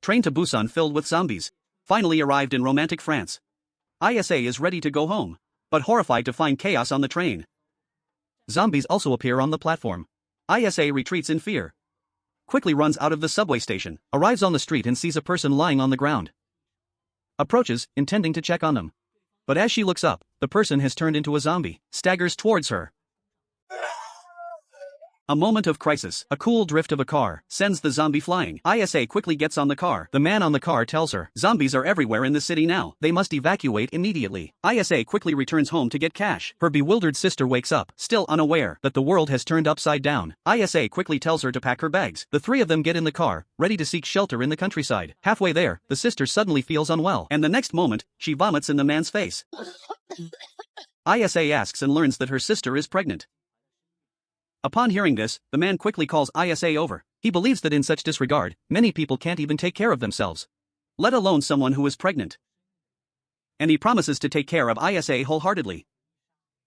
Train to Busan filled with zombies. Finally arrived in romantic France. ISA is ready to go home, but horrified to find chaos on the train. Zombies also appear on the platform. ISA retreats in fear. Quickly runs out of the subway station, arrives on the street and sees a person lying on the ground. Approaches, intending to check on them. But as she looks up, the person has turned into a zombie, staggers towards her. A moment of crisis, a cool drift of a car, sends the zombie flying. ISA quickly gets on the car. The man on the car tells her, zombies are everywhere in the city now, they must evacuate immediately. ISA quickly returns home to get cash. Her bewildered sister wakes up, still unaware that the world has turned upside down. ISA quickly tells her to pack her bags. The three of them get in the car, ready to seek shelter in the countryside. Halfway there, the sister suddenly feels unwell, and the next moment, she vomits in the man's face. ISA asks and learns that her sister is pregnant. Upon hearing this, the man quickly calls ISA over. He believes that in such disregard, many people can't even take care of themselves, let alone someone who is pregnant. And he promises to take care of ISA wholeheartedly.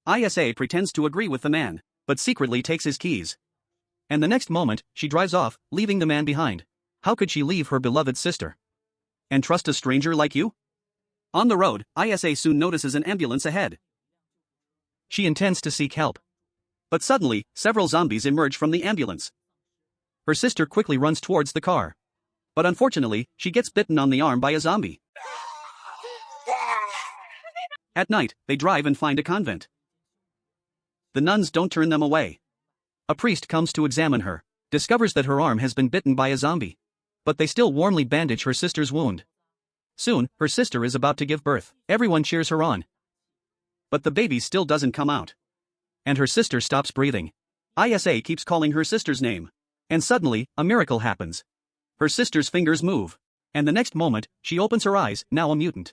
ISA pretends to agree with the man, but secretly takes his keys. And the next moment, she drives off, leaving the man behind. How could she leave her beloved sister? And trust a stranger like you? On the road, ISA soon notices an ambulance ahead. She intends to seek help. But suddenly, several zombies emerge from the ambulance. Her sister quickly runs towards the car. But unfortunately, she gets bitten on the arm by a zombie. At night, they drive and find a convent. The nuns don't turn them away. A priest comes to examine her, discovers that her arm has been bitten by a zombie. But they still warmly bandage her sister's wound. Soon, her sister is about to give birth. Everyone cheers her on. But the baby still doesn't come out. And her sister stops breathing. ISA keeps calling her sister's name. And suddenly, a miracle happens. Her sister's fingers move. And the next moment, she opens her eyes, now a mutant.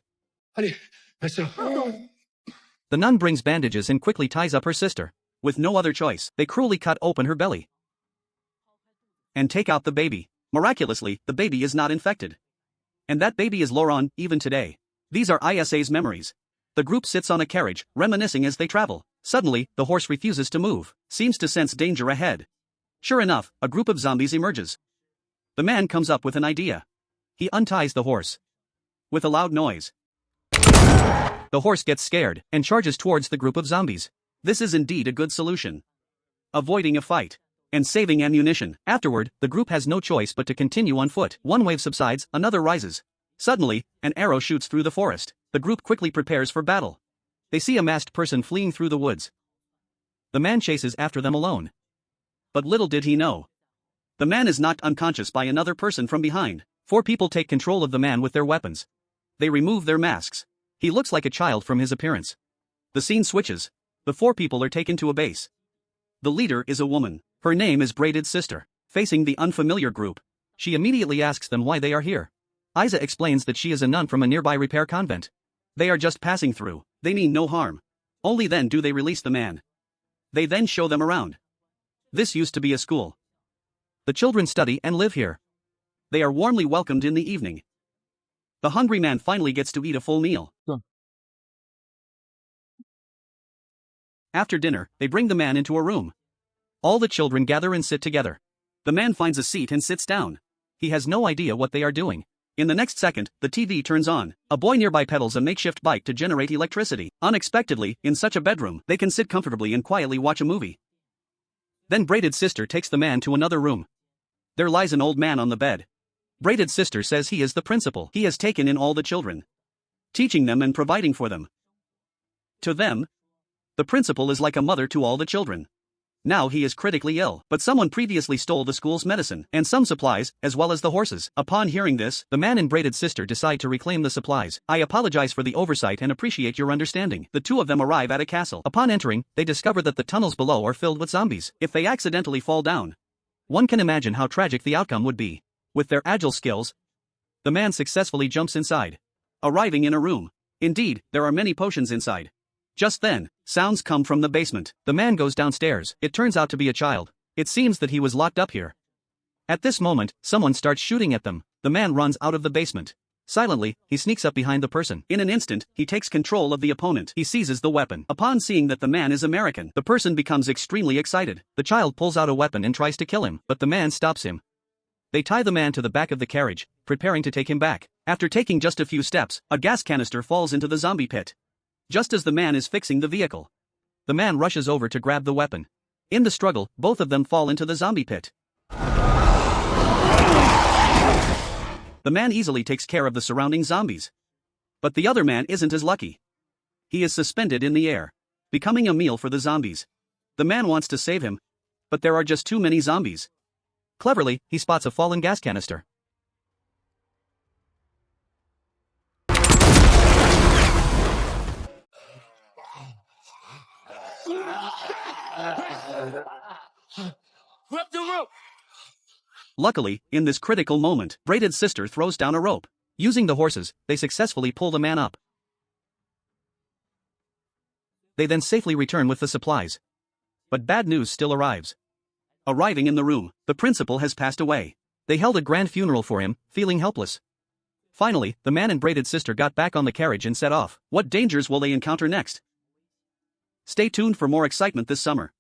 The nun brings bandages and quickly ties up her sister. With no other choice, they cruelly cut open her belly and take out the baby. Miraculously, the baby is not infected. And that baby is Laurent, even today. These are ISA's memories. The group sits on a carriage, reminiscing as they travel. Suddenly, the horse refuses to move, seems to sense danger ahead. Sure enough, a group of zombies emerges. The man comes up with an idea. He unties the horse. With a loud noise, the horse gets scared and charges towards the group of zombies. This is indeed a good solution. Avoiding a fight and saving ammunition. Afterward, the group has no choice but to continue on foot. One wave subsides, another rises. Suddenly, an arrow shoots through the forest. The group quickly prepares for battle. They see a masked person fleeing through the woods. The man chases after them alone. But little did he know. The man is knocked unconscious by another person from behind. 4 people take control of the man with their weapons. They remove their masks. He looks like a child from his appearance. The scene switches. The 4 people are taken to a base. The leader is a woman. Her name is Braided Sister. Facing the unfamiliar group, she immediately asks them why they are here. Isa explains that she is a nun from a nearby repair convent. They are just passing through. They mean no harm. Only then do they release the man. They then show them around. This used to be a school. The children study and live here. They are warmly welcomed in the evening. The hungry man finally gets to eat a full meal. After dinner, they bring the man into a room. All the children gather and sit together. The man finds a seat and sits down. He has no idea what they are doing. In the next second, the TV turns on. A boy nearby pedals a makeshift bike to generate electricity. Unexpectedly, in such a bedroom, they can sit comfortably and quietly watch a movie. Then Braided Sister takes the man to another room. There lies an old man on the bed. Braided Sister says he is the principal. He has taken in all the children, teaching them and providing for them. To them, the principal is like a mother to all the children. Now he is critically ill, but someone previously stole the school's medicine, and some supplies, as well as the horses. Upon hearing this, the man and Braided Sister decide to reclaim the supplies. I apologize for the oversight and appreciate your understanding. The 2 of them arrive at a castle. Upon entering, they discover that the tunnels below are filled with zombies. If they accidentally fall down, one can imagine how tragic the outcome would be. With their agile skills, the man successfully jumps inside, arriving in a room. Indeed, there are many potions inside. Just then, sounds come from the basement. The man goes downstairs. It turns out to be a child. It seems that he was locked up here. At this moment, someone starts shooting at them. The man runs out of the basement. Silently, he sneaks up behind the person. In an instant, he takes control of the opponent. He seizes the weapon. Upon seeing that the man is American, the person becomes extremely excited. The child pulls out a weapon and tries to kill him, but the man stops him. They tie the man to the back of the carriage, preparing to take him back. After taking just a few steps, a gas canister falls into the zombie pit. Just as the man is fixing the vehicle, the man rushes over to grab the weapon. In the struggle, both of them fall into the zombie pit. The man easily takes care of the surrounding zombies. But the other man isn't as lucky. He is suspended in the air, becoming a meal for the zombies. The man wants to save him, but there are just too many zombies. Cleverly, he spots a fallen gas canister. Grab the rope! Luckily, in this critical moment, Braided's sister throws down a rope. Using the horses, they successfully pull the man up. They then safely return with the supplies. But bad news still arrives. Arriving in the room, the principal has passed away. They held a grand funeral for him, feeling helpless. Finally, the man and Braided's sister got back on the carriage and set off. What dangers will they encounter next? Stay tuned for more excitement this summer.